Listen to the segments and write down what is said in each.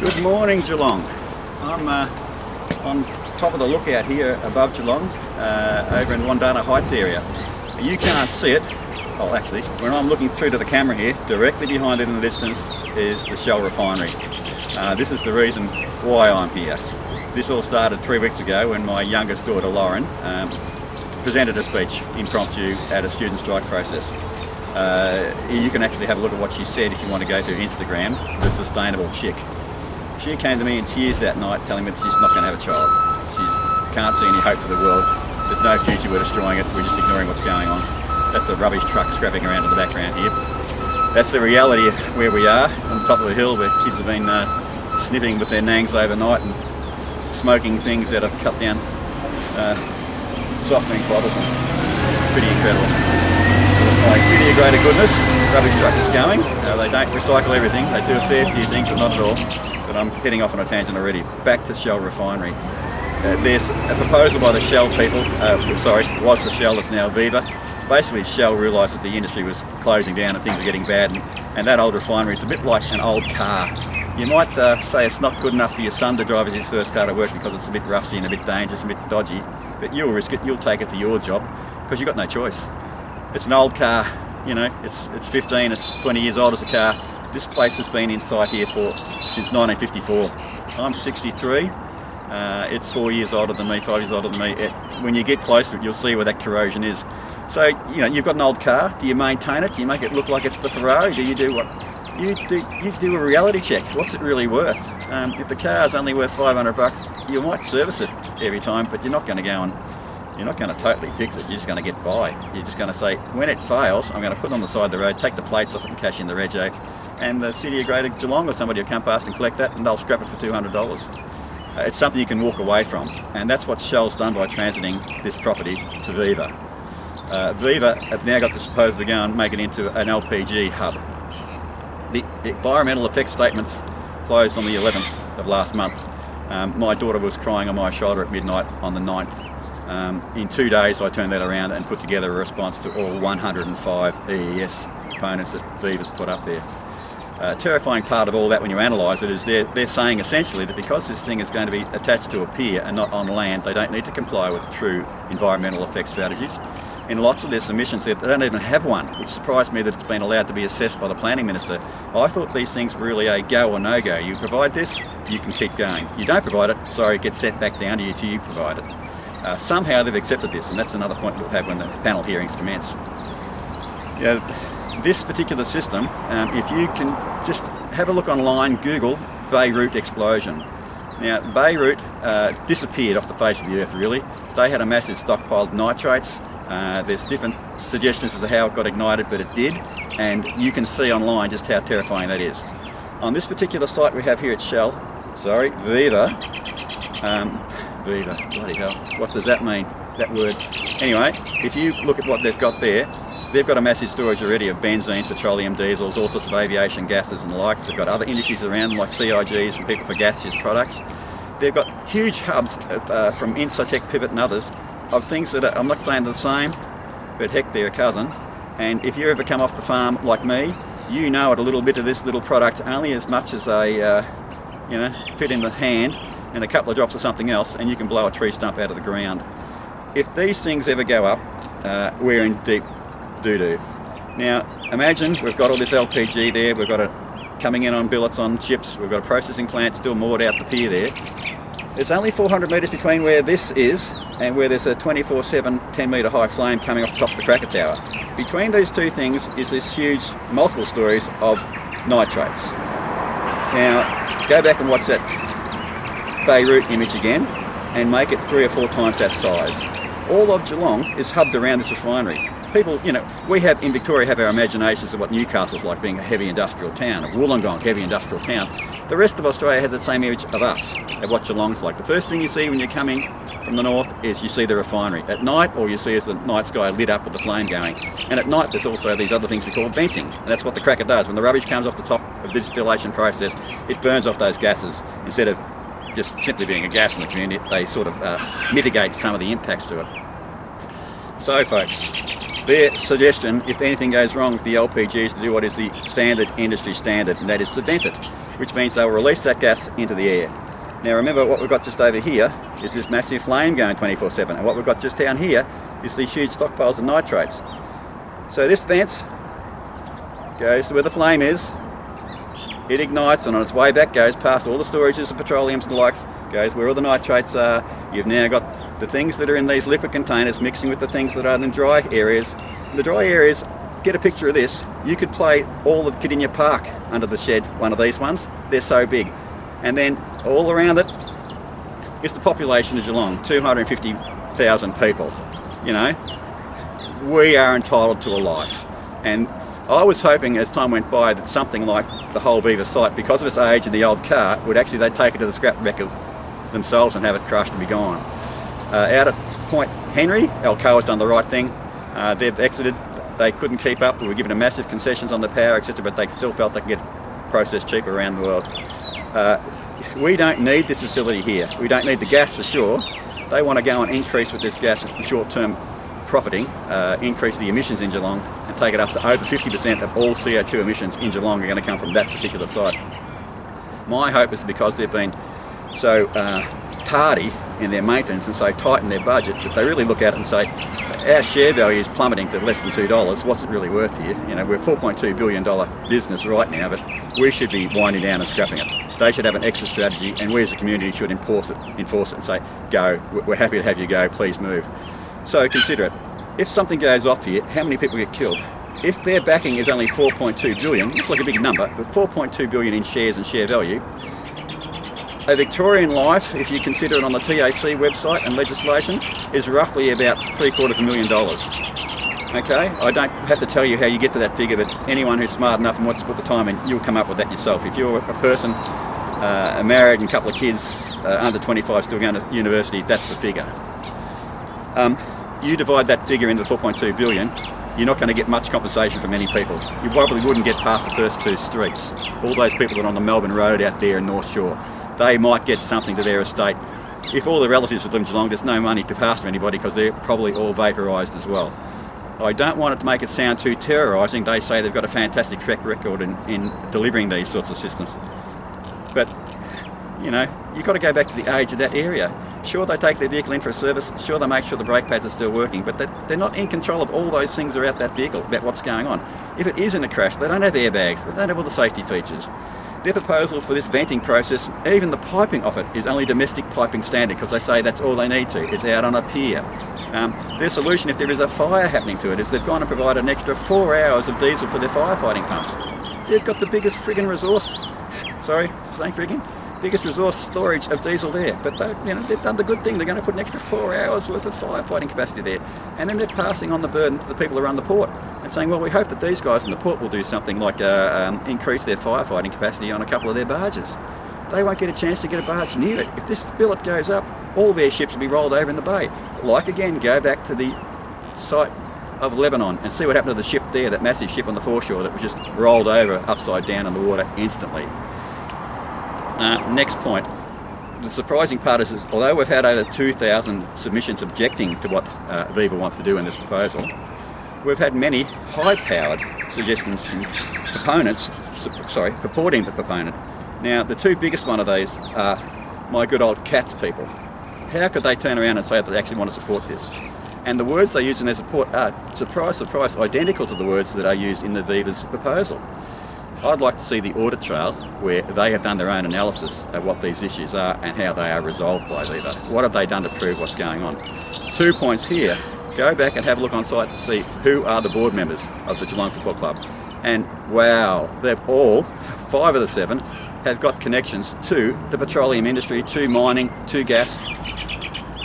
Good morning, Geelong. I'm on top of the lookout here above Geelong, over in Wandana Heights area. You can't see it. Oh, actually, when I'm looking through to the camera here, directly behind it in the distance is the Shell refinery. This is the reason why I'm here. This all started 3 weeks ago when my youngest daughter, Lauren, presented a speech impromptu at a student strike process. You can actually have a look at what she said if you want to go to Instagram, The Sustainable Chick. She came to me in tears that night telling me that she's not going to have a child. She can't see any hope for the world. There's no future, we're destroying it, we're just ignoring what's going on. That's a rubbish truck scrapping around in the background here. That's the reality of where we are, on the top of a hill where kids have been sniffing with their nangs overnight and smoking things that have cut down soft drink bottles. Pretty incredible. Like city of greater goodness, rubbish truck is going. They don't recycle everything, they do a fair few things but not at all. But I'm heading off on a tangent already. Back to Shell refinery. There's a proposal by the Shell people, was the Shell, it's now Viva. Basically Shell realised that the industry was closing down and things were getting bad, and that old refinery, it's a bit like an old car. You might say it's not good enough for your son to drive his first car to work because it's a bit rusty and a bit dangerous, a bit dodgy, but you'll risk it, you'll take it to your job because you've got no choice. It's an old car, you know, it's 15, it's 20 years old as a car. This place has been inside here since 1954. I'm 63. It's 4 years older than me, 5 years older than me. When you get close to it, you'll see where that corrosion is. So, you know, you've got an old car. Do you maintain it? Do you make it look like it's the Ferrari? Do you do what? You do a reality check. What's it really worth? If the car's only worth $500, you might service it every time, but you're not going to go and you're not going to totally fix it. You're just going to get by. You're just going to say, when it fails, I'm going to put it on the side of the road, take the plates off it and cash in the rego, and the City of Greater Geelong or somebody will come past and collect that and they'll scrap it for $200. It's something you can walk away from, and that's what Shell's done by transiting this property to Viva. Viva have now got this proposal to go and make it into an LPG hub. The environmental effects statements closed on the 11th of last month. My daughter was crying on my shoulder at midnight on the 9th. In 2 days I turned that around and put together a response to all 105 EES components that Viva's put up there. Terrifying part of all that when you analyse it is they're saying essentially that because this thing is going to be attached to a pier and not on land, they don't need to comply with true environmental effects strategies. In lots of their submissions they don't even have one, which surprised me that it's been allowed to be assessed by the planning minister. I thought these things were really a go or no go. You provide this, you can keep going. You don't provide it, sorry, it gets set back down to you till you provide it. Somehow they've accepted this, and that's another point we'll have when the panel hearings commence. This particular system, if you can just have a look online, Google Beirut explosion. Now Beirut disappeared off the face of the earth really. They had a massive stockpile of nitrates. There's different suggestions as to how it got ignited, but it did, and you can see online just how terrifying that is. On this particular site we have here at Viva, Viva, bloody hell, what does that mean, that word? Anyway, if you look at what they've got there, they've got a massive storage already of benzene, petroleum, diesels, all sorts of aviation gases and the likes. They've got other industries around them like CIGs and people for gaseous products. They've got huge hubs of, from Insotech, Pivot and others of things that are, I'm not saying they're the same, but heck, they're a cousin. And if you ever come off the farm like me, you know it, a little bit of this little product, only as much as a, fit in the hand and a couple of drops of something else, and you can blow a tree stump out of the ground. If these things ever go up, we're in deep doo-doo. Now imagine we've got all this LPG there, we've got it coming in on billets on ships, we've got a processing plant still moored out the pier there. There's only 400 metres between where this is and where there's a 24/7 10 metre high flame coming off the top of the cracker tower. Between these two things is this huge multiple stories of nitrates. Now go back and watch that Beirut image again and make it 3 or 4 times that size. All of Geelong is hubbed around this refinery. People, you know, we have in Victoria have our imaginations of what Newcastle's like, being a heavy industrial town, of Wollongong, heavy industrial town. The rest of Australia has the same image of us, of what Geelong's like. The first thing you see when you're coming from the north is you see the refinery at night, or you see as the night sky lit up with the flame going. And at night there's also these other things we call venting, and that's what the cracker does. When the rubbish comes off the top of the distillation process, it burns off those gases. Instead of just simply being a gas in the community, they sort of mitigate some of the impacts to it. So folks, their suggestion, if anything goes wrong with the LPG, is to do what is the standard industry standard, and that is to vent it. which means they'll release that gas into the air. Now remember, what we've got just over here is this massive flame going 24/7, and what we've got just down here is these huge stockpiles of nitrates. So this vent goes to where the flame is, it ignites, and on its way back goes past all the storages of petroleums and the likes, goes where all the nitrates are. You've now got the things that are in these liquid containers mixing with the things that are in dry areas. The dry areas, get a picture of this, you could play all of Kidinya Park under the shed, one of these ones, they're so big. And then all around it is the population of Geelong, 250,000 people. You know, we are entitled to a life. And I was hoping as time went by that something like the whole Viva site, because of its age and the old car, would actually, they'd take it to the scrap wrecker themselves and have it crushed and be gone. Out at Point Henry, Alcoa's done the right thing. They've exited. They couldn't keep up. We were given a massive concessions on the power, etc., but they still felt they could get processed cheaper around the world. We don't need this facility here. We don't need the gas for sure. They want to go and increase with this gas short-term profiting, increase the emissions in Geelong and take it up to over 50% of all CO2 emissions in Geelong are going to come from that particular site. My hope is because they've been so tardy in their maintenance and so tight in their budget that they really look at it and say, our share value is plummeting to less than $2. What's it really worth here? You know, we're a $4.2 billion business right now, but we should be winding down and scrapping it. They should have an exit strategy, and we as a community should enforce it and say, go, we're happy to have you go, please move. So consider it. If something goes off here, how many people get killed? If their backing is only 4.2 billion, looks like a big number, but 4.2 billion in shares and share value, a Victorian life, if you consider it on the TAC website and legislation, is roughly about $750,000. Okay, I don't have to tell you how you get to that figure, but anyone who's smart enough and wants to put the time in, you'll come up with that yourself. If you're a person married and a couple of kids under 25 still going to university, that's the figure. You divide that figure into 4.2 billion, you're not going to get much compensation from many people. You probably wouldn't get past the first two streets. All those people that are on the Melbourne Road out there in North Shore, they might get something to their estate. If all the relatives of them Geelong, there's no money to pass to anybody because they're probably all vaporised as well. I don't want it to make it sound too terrorising. They say they've got a fantastic track record in delivering these sorts of systems. But, you know, you've got to go back to the age of that area. Sure, they take their vehicle in for a service. Sure, they make sure the brake pads are still working, but they're not in control of all those things about that vehicle, about what's going on. If it is in a crash, they don't have airbags. They don't have all the safety features. Their proposal for this venting process, even the piping of it, is only domestic piping standard because they say that's all they need to. It's out on a pier. Their solution, if there is a fire happening to it, is they've gone and provided an extra 4 hours of diesel for their firefighting pumps. They've got the biggest friggin' resource, biggest resource storage of diesel there. But they've done the good thing. They're going to put an extra 4 hours worth of firefighting capacity there. And then they're passing on the burden to the people who run the port and saying, well, we hope that these guys in the port will do something like increase their firefighting capacity on a couple of their barges. They won't get a chance to get a barge near it. If this billet goes up, all their ships will be rolled over in the bay. Like again, go back to the site of Lebanon and see what happened to the ship there, that massive ship on the foreshore that was just rolled over upside down in the water instantly. Next point. The surprising part is, although we've had over 2,000 submissions objecting to what Viva want to do in this proposal, we've had many high-powered suggestions from proponents, purporting the proponent. Now, the two biggest one of these are my good old CATS people. How could they turn around and say that they actually want to support this? And the words they use in their support are, surprise, surprise, identical to the words that are used in the Viva's proposal. I'd like to see the audit trail where they have done their own analysis of what these issues are and how they are resolved by Viva. What have they done to prove what's going on? 2 points here. Go back and have a look on site to see who are the board members of the Geelong Football Club. And wow, they've all, 5 of the 7, have got connections to the petroleum industry, to mining, to gas.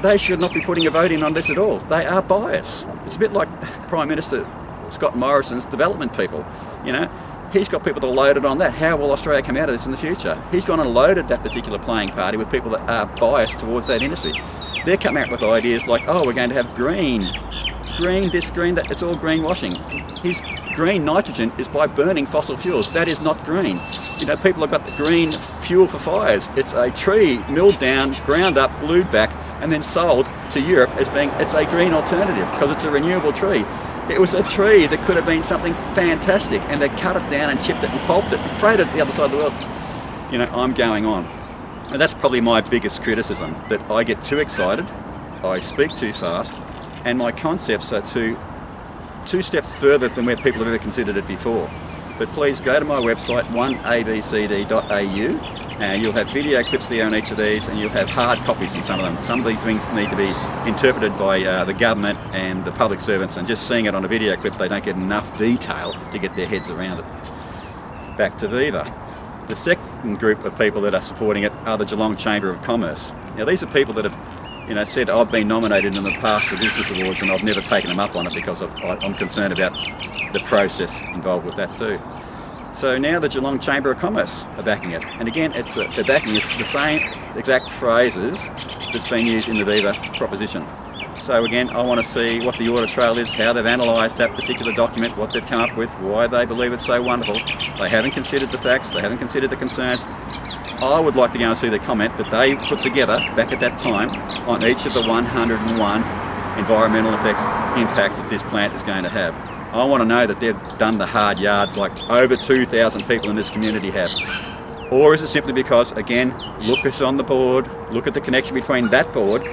They should not be putting a vote in on this at all. They are biased. It's a bit like Prime Minister Scott Morrison's development people. You know, he's got people that are loaded on that. How will Australia come out of this in the future? He's gone and loaded that particular playing party with people that are biased towards that industry. They're coming out with ideas like, oh, we're going to have green this, green that. It's all greenwashing. His green nitrogen is by burning fossil fuels. That is not green. You know, people have got the green fuel for fires. It's a tree milled down, ground up, glued back, and then sold to Europe as being, it's a green alternative because it's a renewable tree. It was a tree that could have been something fantastic, and they cut it down and chipped it and pulped it and traded it the other side of the world. I'm going on. And that's probably my biggest criticism, that I get too excited, I speak too fast, and my concepts are two steps further than where people have ever considered it before. But please go to my website, 1abcd.au, and you'll have video clips there on each of these, and you'll have hard copies on some of them. Some of these things need to be interpreted by the government and the public servants, and just seeing it on a video clip, they don't get enough detail to get their heads around it. Back to Viva. The second group of people that are supporting it are the Geelong Chamber of Commerce. Now, these are people that have said, I've been nominated in the past for business awards and I've never taken them up on it because I'm concerned about the process involved with that too. So now the Geelong Chamber of Commerce are backing it. And again, they're backing it the same exact phrases that's been used in the Viva proposition. So again, I want to see what the audit trail is, how they've analysed that particular document, what they've come up with, why they believe it's so wonderful. They haven't considered the facts, they haven't considered the concerns. I would like to go and see the comment that they put together back at that time on each of the 101 environmental impacts that this plant is going to have. I want to know that they've done the hard yards like over 2,000 people in this community have. Or is it simply because, again, look who's on the board, look at the connection between that board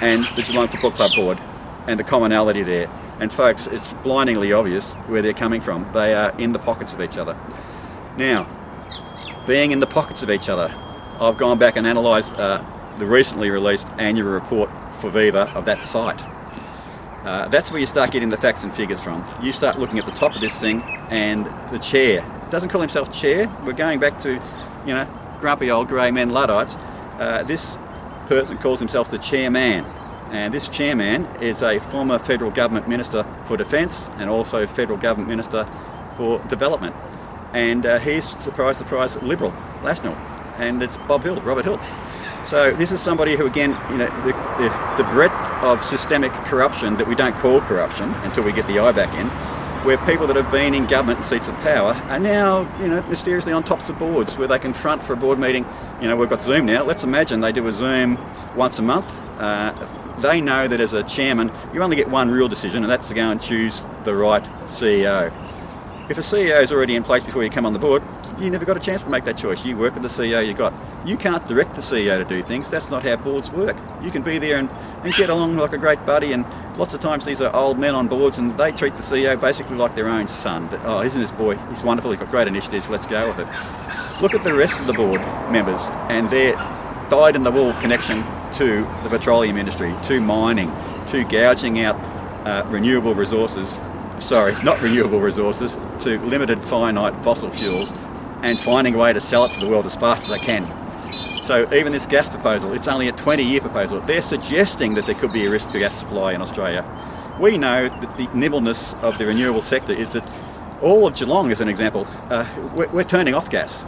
and the Geelong Football Club board and the commonality there. And folks, it's blindingly obvious where they're coming from. They are in the pockets of each other. Now, being in the pockets of each other, I've gone back and analysed the recently released annual report for Viva of that site. That's where you start getting the facts and figures from. You start looking at the top of this thing, and the chair doesn't call himself chair. We're going back to, grumpy old grey men Luddites. This person calls himself the chairman, and this chairman is a former federal government minister for defence and also federal government minister for development. And he's, surprise, surprise, Liberal, National, and it's Robert Hill. So this is somebody who, again, the breadth of systemic corruption that we don't call corruption until we get the eye back in, where people that have been in government and seats of power are now, mysteriously on tops of boards where they can front for a board meeting. We've got Zoom now. Let's imagine they do a Zoom once a month. They know that as a chairman, you only get one real decision, and that's to go and choose the right CEO. If a CEO is already in place before you come on the board, you never got a chance to make that choice. You work with the CEO you got. You can't direct the CEO to do things. That's not how boards work. You can be there and get along like a great buddy, and lots of times these are old men on boards and they treat the CEO basically like their own son. Oh, isn't this boy? He's wonderful, he's got great initiatives, let's go with it. Look at the rest of the board members and their dyed-in-the-wool connection to the petroleum industry, to mining, to gouging out renewable resources. Sorry, not renewable resources, to limited finite fossil fuels, and finding a way to sell it to the world as fast as they can. So even this gas proposal, it's only a 20-year proposal. They're suggesting that there could be a risk to gas supply in Australia. We know that the nimbleness of the renewable sector is that all of Geelong, as an example, we're turning off gas.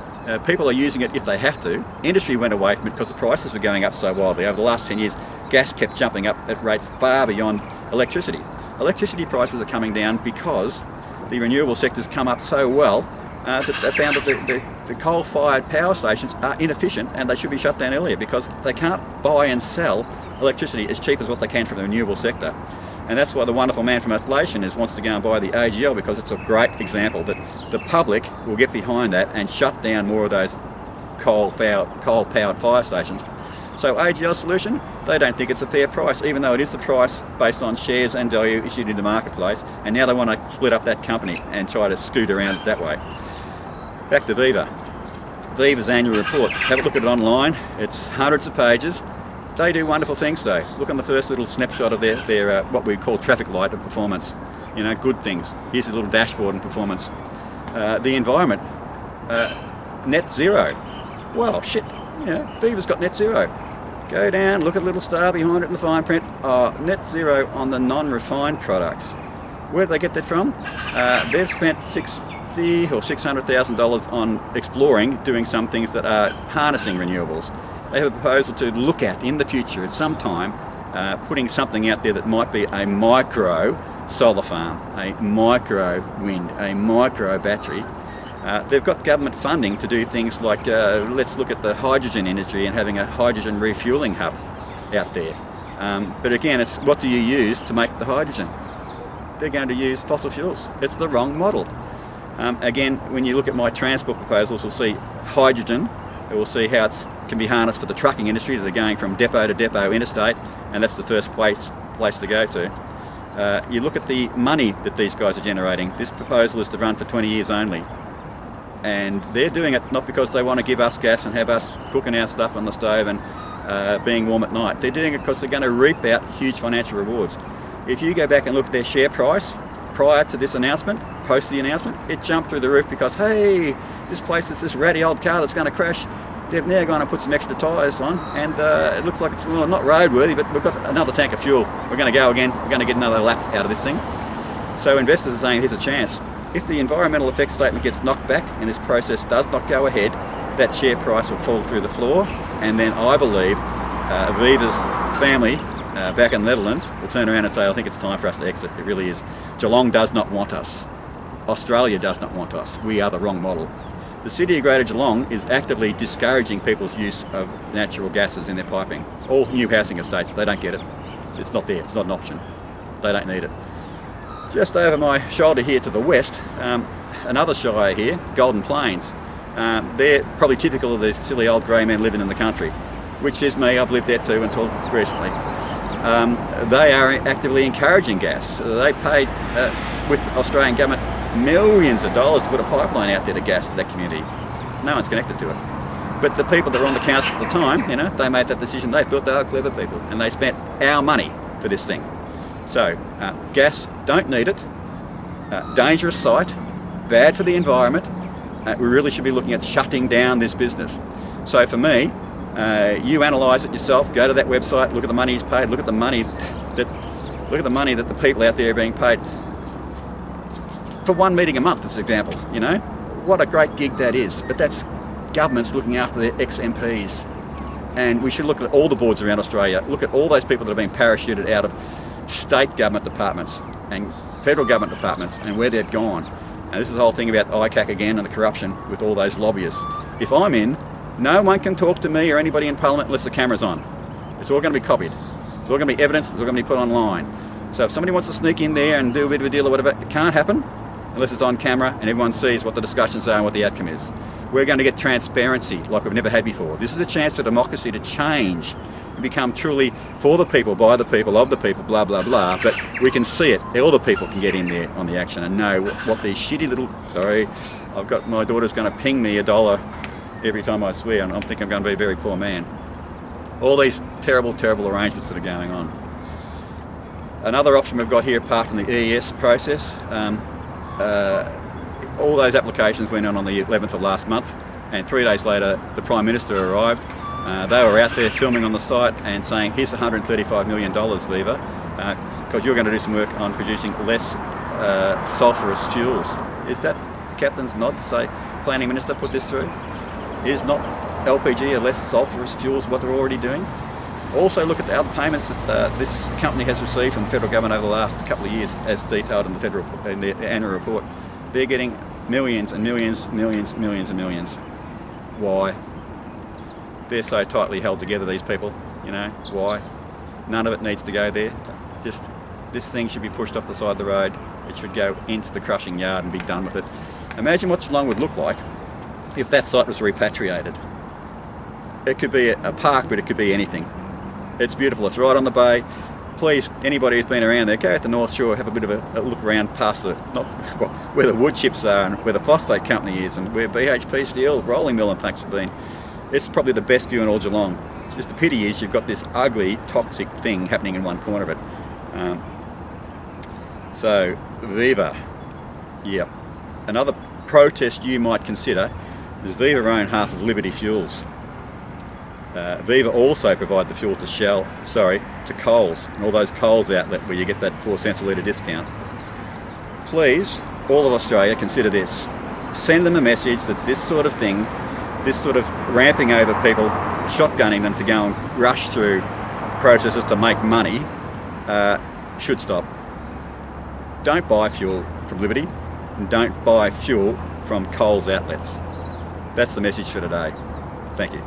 People are using it if they have to. Industry went away from it because the prices were going up so wildly. Over the last 10 years, gas kept jumping up at rates far beyond electricity. Electricity prices are coming down because the renewable sector's come up so well that they found that the coal-fired power stations are inefficient and they should be shut down earlier because they can't buy and sell electricity as cheap as what they can from the renewable sector. And that's why the wonderful man from Atlassian wants to go and buy the AGL, because it's a great example that the public will get behind that and shut down more of those coal-powered fire stations. So AGL solution, they don't think it's a fair price, even though it is the price based on shares and value issued in the marketplace, and now they want to split up that company and try to scoot around it that way. Back to Viva. Viva's annual report. Have a look at it online. It's hundreds of pages. They do wonderful things though. Look on the first little snapshot of their what we call traffic light of performance. Good things. Here's a little dashboard and performance. The environment, net zero. Well, shit, Viva's got net zero. Go down, look at the little star behind it in the fine print. Net zero on the non-refined products. Where did they get that from? They've spent $60,000 or $600,000 on exploring, doing some things that are harnessing renewables. They have a proposal to look at in the future at some time, putting something out there that might be a micro solar farm, a micro wind, a micro battery. They've got government funding to do things like, let's look at the hydrogen industry and having a hydrogen refuelling hub out there. But again, it's what do you use to make the hydrogen? They're going to use fossil fuels. It's the wrong model. Again, when you look at my transport proposals, you'll see hydrogen We'll see how it can be harnessed for the trucking industry that are going from depot to depot interstate, and that's the first place to go to. You look at the money that these guys are generating. This proposal is to run for 20 years only. And they're doing it not because they want to give us gas and have us cooking our stuff on the stove and being warm at night. They're doing it because they're going to reap out huge financial rewards. If you go back and look at their share price prior to this announcement, post the announcement, it jumped through the roof because, hey, this place is this ratty old car that's going to crash. They've now gone and put some extra tyres on, and it looks like it's not roadworthy, but we've got another tank of fuel. We're going to go again. We're going to get another lap out of this thing. So investors are saying, here's a chance. If the environmental effects statement gets knocked back and this process does not go ahead, that share price will fall through the floor, and then I believe Viva's family back in the Netherlands will turn around and say, I think it's time for us to exit. It really is. Geelong does not want us. Australia does not want us. We are the wrong model. The City of Greater Geelong is actively discouraging people's use of natural gases in their piping. All new housing estates, they don't get it. It's not there, it's not an option. They don't need it. Just over my shoulder here to the west, another shire here, Golden Plains. They're probably typical of the silly old grey men living in the country, which is me. I've lived there too until recently. They are actively encouraging gas. They paid, with Australian government, millions of dollars to put a pipeline out there to gas to that community. No one's connected to it. But the people that were on the council at the time, they made that decision. They thought they were clever people, and they spent our money for this thing. So, gas, don't need it. Dangerous site, bad for the environment. We really should be looking at shutting down this business. So for me, you analyse it yourself. Go to that website. Look at the money he's paid. Look at the money that the people out there are being paid for one meeting a month, as an example. What a great gig that is. But that's governments looking after their ex-MPs. And we should look at all the boards around Australia. Look at all those people that have been parachuted out of state government departments and federal government departments and where they've gone. And this is the whole thing about ICAC again and the corruption with all those lobbyists. If I'm in, no one can talk to me or anybody in Parliament unless the camera's on. It's all going to be copied. It's all going to be evidence. It's all going to be put online. So if somebody wants to sneak in there and do a bit of a deal or whatever, it can't happen unless it's on camera and everyone sees what the discussions are and what the outcome is. We're going to get transparency like we've never had before. This is a chance for democracy to change and become truly for the people, by the people, of the people, blah, blah, blah. But we can see it. All the people can get in there on the action and know what these shitty little... Sorry, my daughter's going to ping me $1 every time I swear, and I'm thinking I'm going to be a very poor man. All these terrible, terrible arrangements that are going on. Another option we've got here, apart from the EES process, all those applications went on the 11th of last month, and 3 days later the Prime Minister arrived. They were out there filming on the site and saying, here's $135 million, Viva, because you're going to do some work on producing less sulphurous fuels. Is that the Captain's nod to say, Planning Minister, put this through? Is not LPG or less sulphurous fuels what they're already doing? Also look at the other payments that this company has received from the federal government over the last couple of years, as detailed in the annual report. They're getting millions and millions, millions, millions and millions. Why? They're so tightly held together, these people, why? None of it needs to go there. Just, this thing should be pushed off the side of the road. It should go into the crushing yard and be done with it. Imagine what Geelong would look like if that site was repatriated. It could be a park, but it could be anything. It's beautiful, it's right on the bay. Please, anybody who's been around there, go at the North Shore, have a bit of a look around past where the wood chips are and where the phosphate company is and where BHP Steel rolling mill and things have been. It's probably the best view in all Geelong. It's just the pity is you've got this ugly, toxic thing happening in one corner of it. So, Viva. Yeah. Another protest you might consider is Viva own half of Liberty Fuels. Viva also provide the fuel to Coles and all those Coles outlet where you get that 4 cents a litre discount. Please, all of Australia, consider this. Send them a message that this sort of thing, this sort of ramping over people, shotgunning them to go and rush through processes to make money, should stop. Don't buy fuel from Liberty and don't buy fuel from Coles outlets. That's the message for today. Thank you.